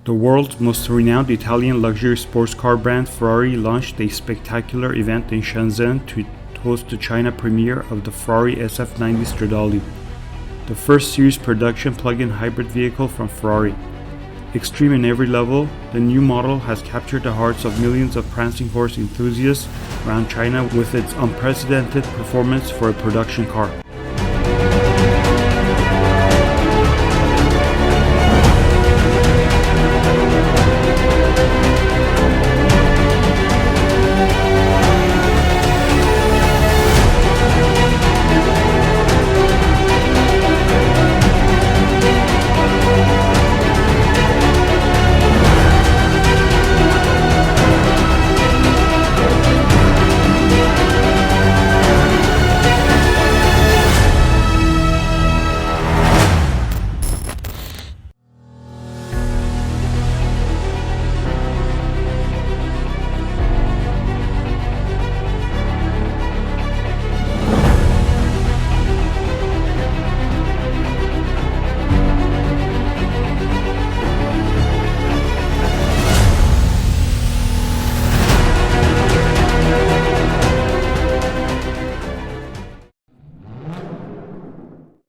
The world's most renowned Italian luxury sports car brand Ferrari launched a spectacular event in Shenzhen to host the China premiere of the Ferrari SF90 Stradale, the first series production plug-in hybrid vehicle from Ferrari. Extreme in every level, the new model has captured the hearts of millions of Prancing Horse enthusiasts around China with its unprecedented performance for a production car.